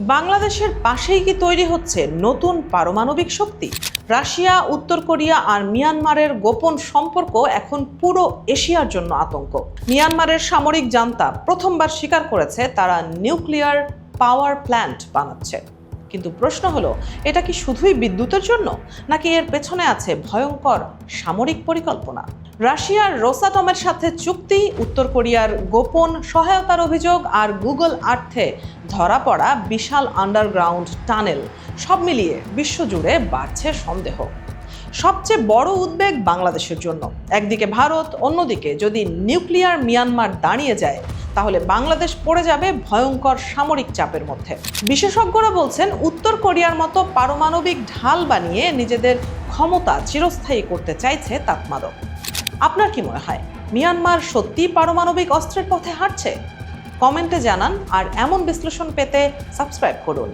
বাংলাদেশের পাশেই কি তৈরি হচ্ছে নতুন পারমাণবিক শক্তি? রাশিয়া, উত্তর কোরিয়া আর মিয়ানমারের গোপন সম্পর্ক এখন পুরো এশিয়ার জন্য আতঙ্ক। মিয়ানমারের সামরিক জান্তা প্রথমবার স্বীকার করেছে তারা নিউক্লিয়ার পাওয়ার প্ল্যান্ট বানাচ্ছে। কিন্তু প্রশ্ন হলো, এটা কি শুধুই বিদ্যুতের জন্য, নাকি এর পেছনে আছে ভয়ঙ্কর সামরিক পরিকল্পনা? রাশিয়ার রোসাটমের সাথে চুক্তি, উত্তর কোরিয়ার গোপন সহায়তার অভিযোগ আর গুগল আর্থে ধরা পড়া বিশাল আন্ডারগ্রাউন্ড টানেল, সব মিলিয়ে বিশ্বজুড়ে বাড়ছে সন্দেহ। সবচেয়ে বড় উদ্বেগ বাংলাদেশের জন্য। একদিকে ভারত, অন্যদিকে যদি নিউক্লিয়ার মিয়ানমার দাঁড়িয়ে যায়, তাহলে বাংলাদেশ পড়ে যাবে ভয়ঙ্কর সামরিক চাপের মধ্যে। বিশেষজ্ঞরা বলছেন, উত্তর কোরিয়ার মতো পারমাণবিক ঢাল বানিয়ে নিজেদের ক্ষমতা চিরস্থায়ী করতে চাইছে তাতমাদক। আপনার কি মনে হয়, মিয়ানমার সত্যিই পারমাণবিক অস্ত্রের পথে হাঁটছে? কমেন্টে জানান, আর এমন বিশ্লেষণ পেতে সাবস্ক্রাইব করুন।